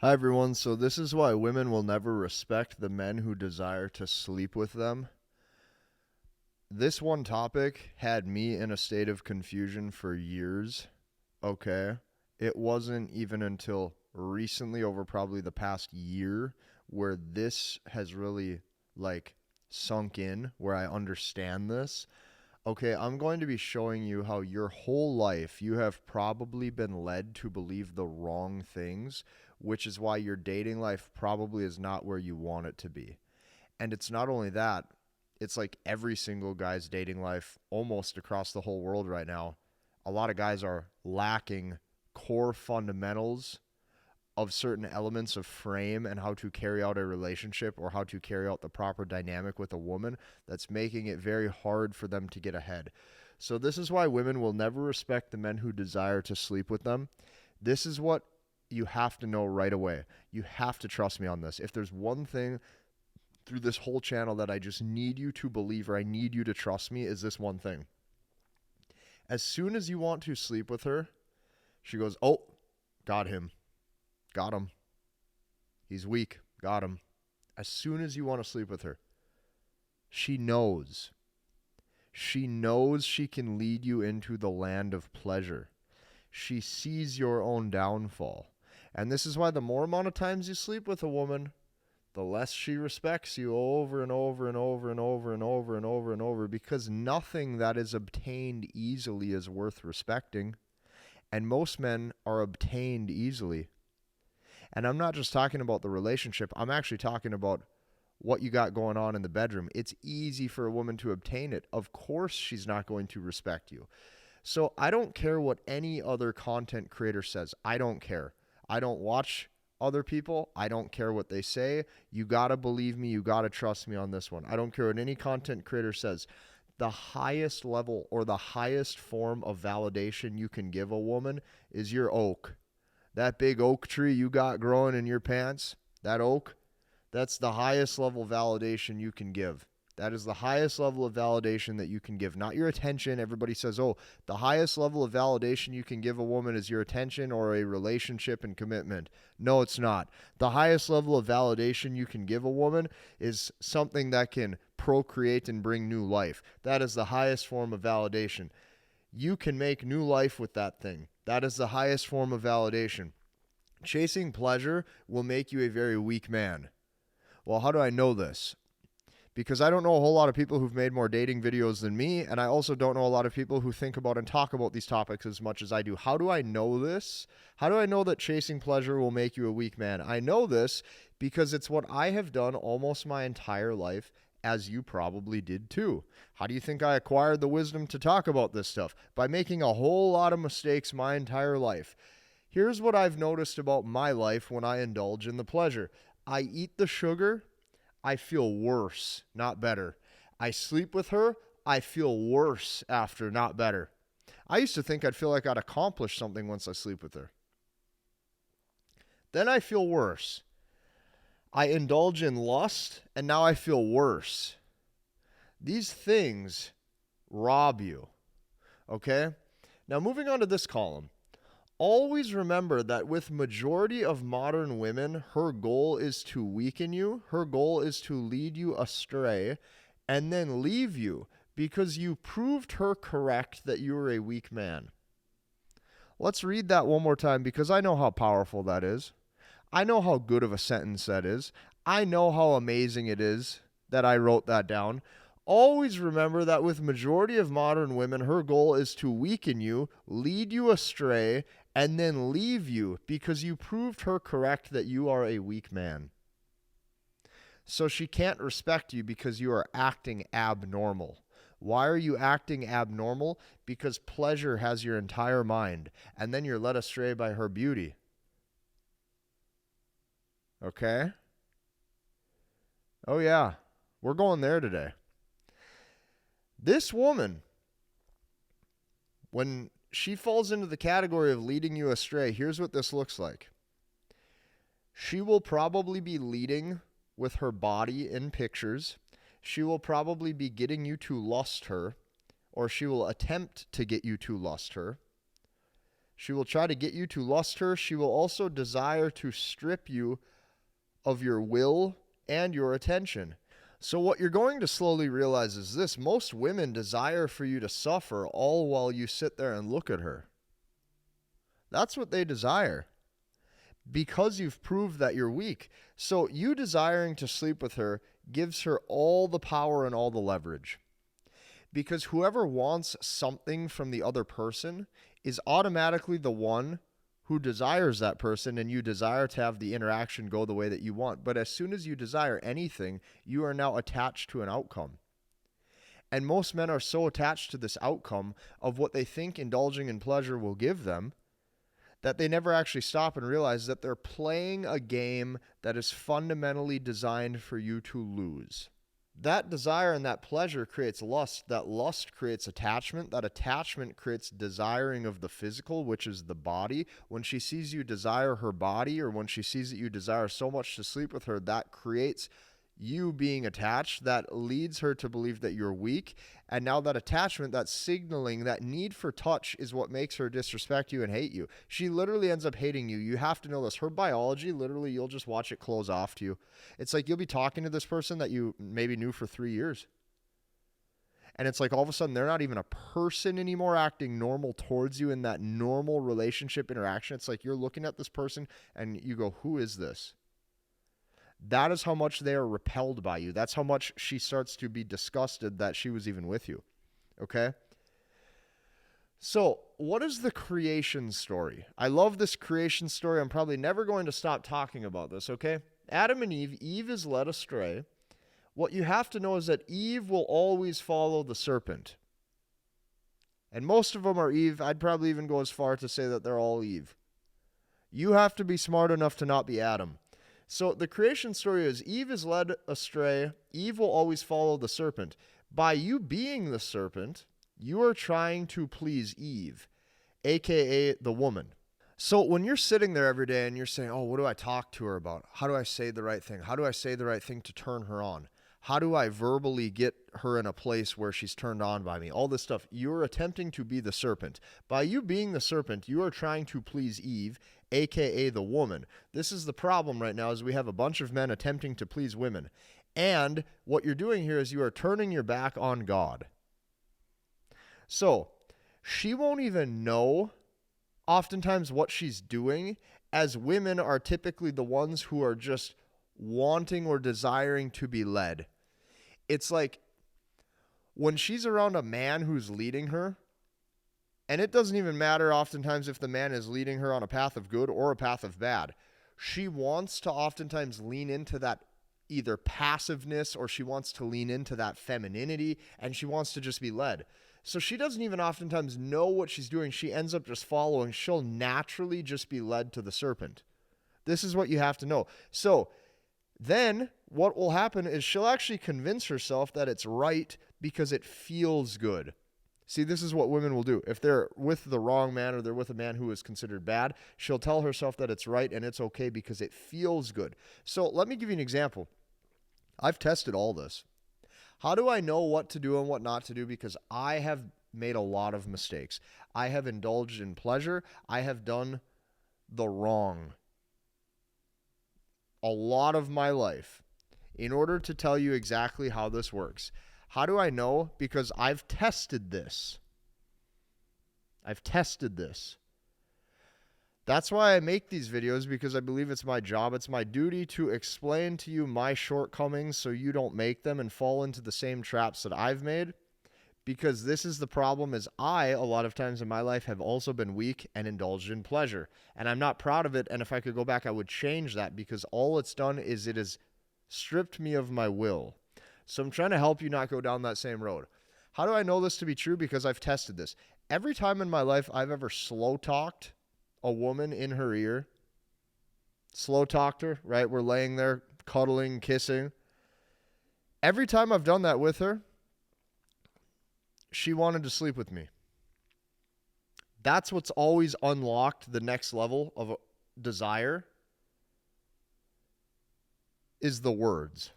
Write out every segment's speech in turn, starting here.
Hi everyone. So this is why women will never respect the men who desire to sleep with them. This one topic had me in a state of confusion for years. Okay. It wasn't even until recently, over probably the past year, where this has really like sunk in, where I understand this. Okay, I'm going to be showing you how your whole life you have probably been led to believe the wrong things, which is why your dating life probably is not where you want it to be. And it's not only that, it's like every single guy's dating life almost across the whole world right now. A lot of guys are lacking core fundamentals of certain elements of frame and how to carry out a relationship or how to carry out the proper dynamic with a woman that's making it very hard for them to get ahead. So, this is why women will never respect the men who desire to sleep with them. This is what you have to know right away. You have to trust me on this. If there's one thing through this whole channel that I just need you to believe or I need you to trust me, is this one thing. As soon as you want to sleep with her, she goes, "Oh, got him. Got him. He's weak. Got him." As soon as you want to sleep with her, she knows. She knows she can lead you into the land of pleasure. She sees your own downfall. And this is why the more amount of times you sleep with a woman, the less she respects you over and over and over and over and over and over and over, because nothing that is obtained easily is worth respecting. And most men are obtained easily. And I'm not just talking about the relationship, I'm actually talking about what you got going on in the bedroom. It's easy for a woman to obtain it. Of course, she's not going to respect you. So I don't care what any other content creator says. I don't care. I don't watch other people. I don't care what they say. You got to believe me. You got to trust me on this one. I don't care what any content creator says. The highest level or the highest form of validation you can give a woman is your oak. That big oak tree you got growing in your pants, that oak, that's the highest level validation you can give. That is the highest level of validation that you can give. Not your attention. Everybody says, oh, the highest level of validation you can give a woman is your attention or a relationship and commitment. No, it's not. The highest level of validation you can give a woman is something that can procreate and bring new life. That is the highest form of validation. You can make new life with that thing. That is the highest form of validation. Chasing pleasure will make you a very weak man. Well, how do I know this? Because I don't know a whole lot of people who've made more dating videos than me, and I also don't know a lot of people who think about and talk about these topics as much as I do. How do I know this? How do I know that chasing pleasure will make you a weak man? I know this because it's what I have done almost my entire life, as you probably did too. How do you think I acquired the wisdom to talk about this stuff? By making a whole lot of mistakes my entire life. Here's what I've noticed about my life when I indulge in the pleasure. I eat the sugar, I feel worse, not better. I sleep with her, I feel worse after, not better. I used to think I'd feel like I'd accomplished something once I sleep with her. Then I feel worse. I indulge in lust, and now I feel worse. These things rob you, okay? Now, moving on to this column. Always remember that with majority of modern women, her goal is to weaken you. Her goal is to lead you astray and then leave you because you proved her correct that you were a weak man. Let's read that one more time because I know how powerful that is. I know how good of a sentence that is. I know how amazing it is that I wrote that down. Always remember that with majority of modern women, her goal is to weaken you, lead you astray, and then leave you because you proved her correct that you are a weak man. So she can't respect you because you are acting abnormal. Why are you acting abnormal? Because pleasure has your entire mind, and then you're led astray by her beauty. Okay? Oh, yeah. We're going there today. This woman, when she falls into the category of leading you astray, here's what this looks like. She will probably be leading with her body in pictures. She will probably be getting you to lust her, or she will attempt to get you to lust her. She will try to get you to lust her. She will also desire to strip you of your will and your attention. So what you're going to slowly realize is this: most women desire for you to suffer all while you sit there and look at her. That's what they desire, because you've proved that you're weak. So you desiring to sleep with her gives her all the power and all the leverage. Because whoever wants something from the other person is automatically the one who desires that person, and you desire to have the interaction go the way that you want. But as soon as you desire anything, you are now attached to an outcome. And most men are so attached to this outcome of what they think indulging in pleasure will give them that they never actually stop and realize that they're playing a game that is fundamentally designed for you to lose. That desire and that pleasure creates lust. That lust creates attachment. That attachment creates desiring of the physical, which is the body. When she sees you desire her body, or when she sees that you desire so much to sleep with her, that creates you being attached. That leads her to believe that you're weak. And now that attachment, that signaling, that need for touch is what makes her disrespect you and hate you. She literally ends up hating you. You have to know this. Her biology, literally, you'll just watch it close off to you. It's like you'll be talking to this person that you maybe knew for 3 years. And it's like all of a sudden they're not even a person anymore acting normal towards you in that normal relationship interaction. It's like you're looking at this person and you go, who is this? That is how much they are repelled by you. That's how much she starts to be disgusted that she was even with you. Okay? So, what is the creation story? I love this creation story. I'm probably never going to stop talking about this, okay? Adam and Eve. Eve is led astray. What you have to know is that Eve will always follow the serpent. And most of them are Eve. I'd probably even go as far to say that they're all Eve. You have to be smart enough to not be Adam. So the creation story is Eve is led astray. Eve will always follow the serpent. By you being the serpent, you are trying to please Eve, aka the woman. So when you're sitting there every day and you're saying, oh, what do I talk to her about? How do I say the right thing? How do I say the right thing to turn her on? How do I verbally get her in a place where she's turned on by me? All this stuff. You're attempting to be the serpent. By you being the serpent, you are trying to please Eve, aka the woman. This is the problem right now, is we have a bunch of men attempting to please women. And what you're doing here is you are turning your back on God. So she won't even know oftentimes what she's doing, as women are typically the ones who are just wanting or desiring to be led. It's like when she's around a man who's leading her, and it doesn't even matter oftentimes if the man is leading her on a path of good or a path of bad, she wants to oftentimes lean into that either passiveness, or she wants to lean into that femininity, and she wants to just be led. So she doesn't even oftentimes know what she's doing. She ends up just following. She'll naturally just be led to the serpent. This is what you have to know. So then what will happen is she'll actually convince herself that it's right because it feels good. See, this is what women will do. If they're with the wrong man, or they're with a man who is considered bad, she'll tell herself that it's right and it's okay because it feels good. So let me give you an example. I've tested all this. How do I know what to do and what not to do? Because I have made a lot of mistakes. I have indulged in pleasure. I have done the wrong a lot of my life in order to tell you exactly how this works. How do I know? Because I've tested this. I've tested this. That's why I make these videos, because I believe it's my job. It's my duty to explain to you my shortcomings so you don't make them and fall into the same traps that I've made. Because this is the problem, is I, a lot of times in my life, have also been weak and indulged in pleasure. And I'm not proud of it. And if I could go back, I would change that, because all it's done is it has stripped me of my will. So I'm trying to help you not go down that same road. How do I know this to be true? Because I've tested this. Every time in my life I've ever slow talked a woman in her ear, slow talked her, right? We're laying there cuddling, kissing. Every time I've done that with her, she wanted to sleep with me. That's what's always unlocked the next level of desire, is the words,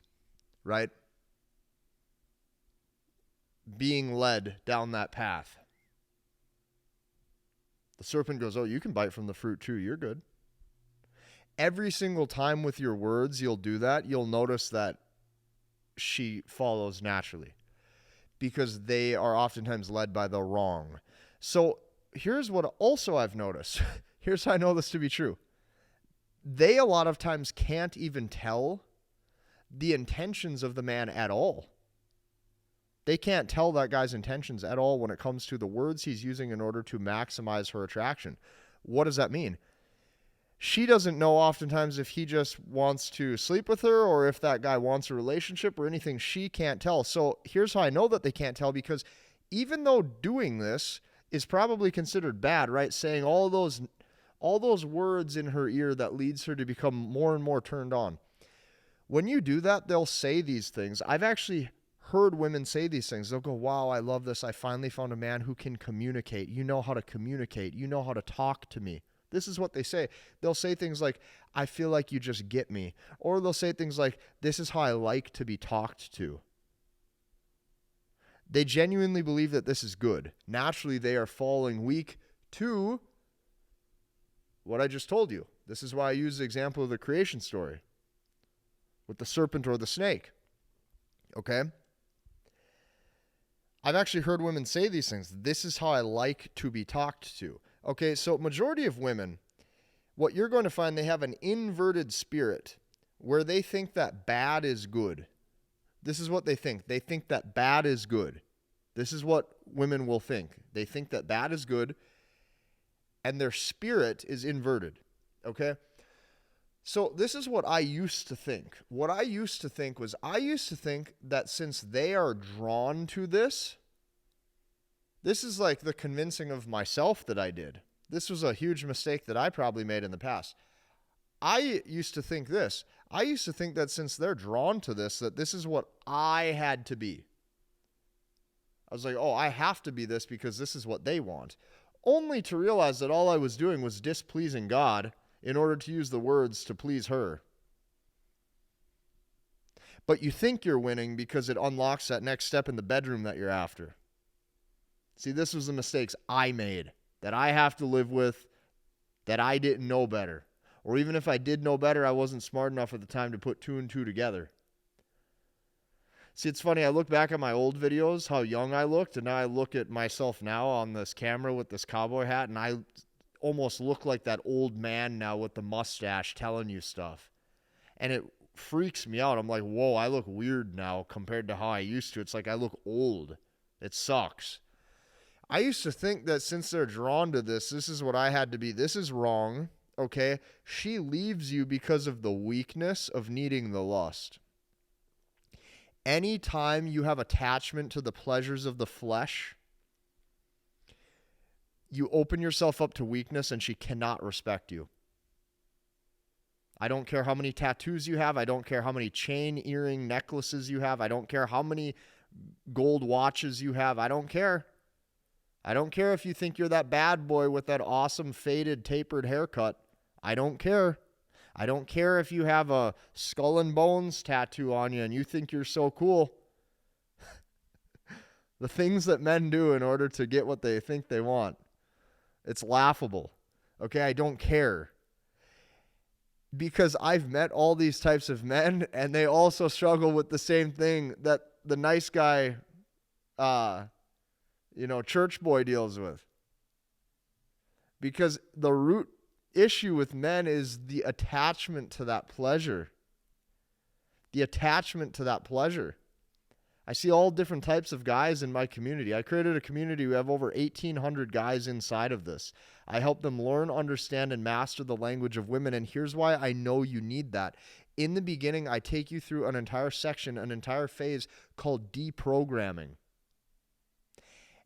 right? Being led down that path. The serpent goes, oh, you can bite from the fruit too. You're good. Every single time with your words you'll do that, you'll notice that she follows naturally because they are oftentimes led by the wrong. So here's what also I've noticed. Here's how I know this to be true. They a lot of times can't even tell the intentions of the man at all. They can't tell that guy's intentions at all when it comes to the words he's using in order to maximize her attraction. What does that mean? She doesn't know oftentimes if he just wants to sleep with her or if that guy wants a relationship or anything. She can't tell. So here's how I know that they can't tell, because even though doing this is probably considered bad, right? Saying all those words in her ear that leads her to become more and more turned on. When you do that, they'll say these things. I've actually heard women say these things. They'll go, wow, I love this. I finally found a man who can communicate. You know how to communicate. You know how to talk to me. This is what they say. They'll say things like, I feel like you just get me. Or they'll say things like, this is how I like to be talked to. They genuinely believe that this is good. Naturally, they are falling weak to what I just told you. This is why I use the example of the creation story with the serpent or the snake. Okay? I've actually heard women say these things. This is how I like to be talked to. Okay, so majority of women, what you're going to find, they have an inverted spirit where they think that bad is good. This is what they think. They think that bad is good. This is what women will think. They think that bad is good, and their spirit is inverted. Okay? So this is what I used to think. What I used to think was, I used to think that since they are drawn to this is like the convincing of myself that I did. This was a huge mistake that I probably made in the past. I used to think this. I used to think that since they're drawn to this, that this is what I had to be. I was like, oh, I have to be this because this is what they want. Only to realize that all I was doing was displeasing God in order to use the words to please her. But you think you're winning because it unlocks that next step in the bedroom that you're after. See, this was the mistakes I made that I have to live with, that I didn't know better. Or even if I did know better, I wasn't smart enough at the time to put two and two together. See, it's funny. I look back at my old videos, how young I looked, and now I look at myself now on this camera with this cowboy hat, and I almost look like that old man now with the mustache telling you stuff. And it freaks me out. I'm like, whoa, I look weird now compared to how I used to. It's like I look old. It sucks. I used to think that since they're drawn to this is what I had to be. This is wrong, okay? She leaves you because of the weakness of needing the lust. Anytime you have attachment to the pleasures of the flesh, you open yourself up to weakness and she cannot respect you. I don't care how many tattoos you have. I don't care how many chain, earring, necklaces you have. I don't care how many gold watches you have. I don't care. I don't care if you think you're that bad boy with that awesome faded tapered haircut. I don't care. I don't care if you have a skull and bones tattoo on you and you think you're so cool. The things that men do in order to get what they think they want. It's laughable. Okay, I don't care. Because I've met all these types of men and they also struggle with the same thing that the nice guy, church boy deals with. Because the root issue with men is the attachment to that pleasure. The attachment to that pleasure. I see all different types of guys in my community. I created a community. We have over 1,800 guys inside of this. I help them learn, understand, and master the language of women. And here's why I know you need that. In the beginning, I take you through an entire section, an entire phase called deprogramming.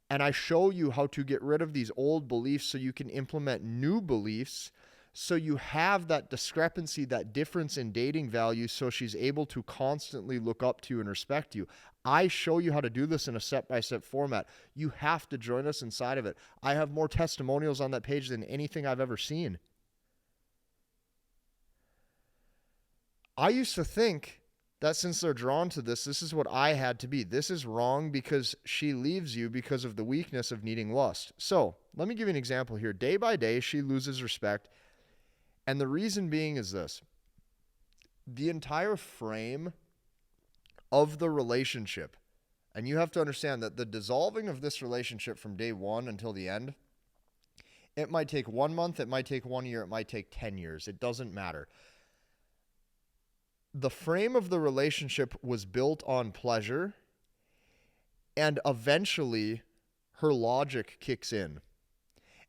And I show you how to get rid of these old beliefs so you can implement new beliefs, so you have that discrepancy, that difference in dating value, so she's able to constantly look up to you and respect you. I show you how to do this in a step-by-step format. You have to join us inside of it. I have more testimonials on that page than anything I've ever seen. I used to think that since they're drawn to this is what I had to be. This is wrong because she leaves you because of the weakness of needing lust. So let me give you an example here. Day by day, she loses respect. And the reason being is this. The entire frame of the relationship, and you have to understand that the dissolving of this relationship from day one until the end, it might take 1 month, it might take 1 year, it might take 10 years. It doesn't matter. The frame of the relationship was built on pleasure, and eventually her logic kicks in.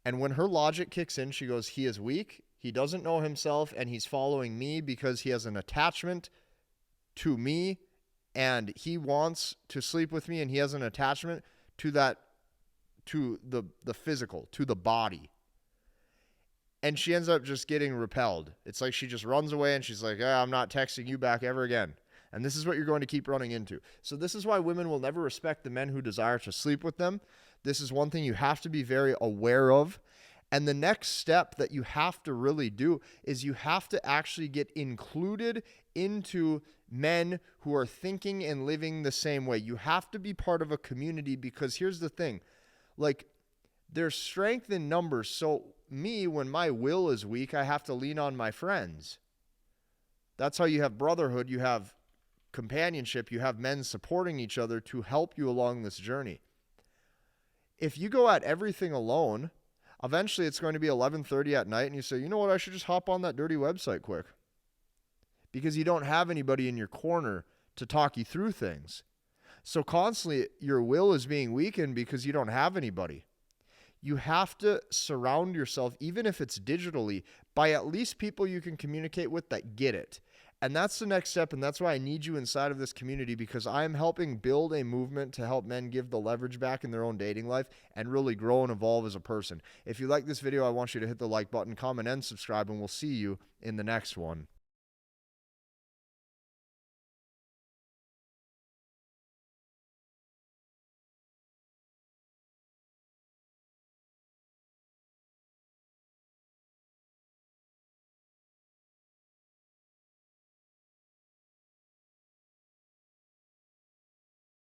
And when her logic kicks in, she goes, he is weak, he doesn't know himself, and he's following me because he has an attachment to me, and he wants to sleep with me, and he has an attachment to that, to the physical, to the body. And she ends up just getting repelled. It's like she just runs away and she's like, I'm not texting you back ever again. And this is what you're going to keep running into. So this is why women will never respect the men who desire to sleep with them. This is one thing you have to be very aware of. And the next step that you have to really do is you have to actually get included into men who are thinking and living the same way. You have to be part of a community, because here's the thing. Like, there's strength in numbers. So me, when my will is weak, I have to lean on my friends. That's how you have brotherhood, you have companionship, you have men supporting each other to help you along this journey. If you go at everything alone, eventually it's going to be 11:30 at night and you say, you know what, I should just hop on that dirty website quick. Because you don't have anybody in your corner to talk you through things. So constantly your will is being weakened because you don't have anybody. You have to surround yourself, even if it's digitally, by at least people you can communicate with that get it. And that's the next step, and that's why I need you inside of this community, because I am helping build a movement to help men give the leverage back in their own dating life and really grow and evolve as a person. If you like this video, I want you to hit the like button, comment, and subscribe, and we'll see you in the next one.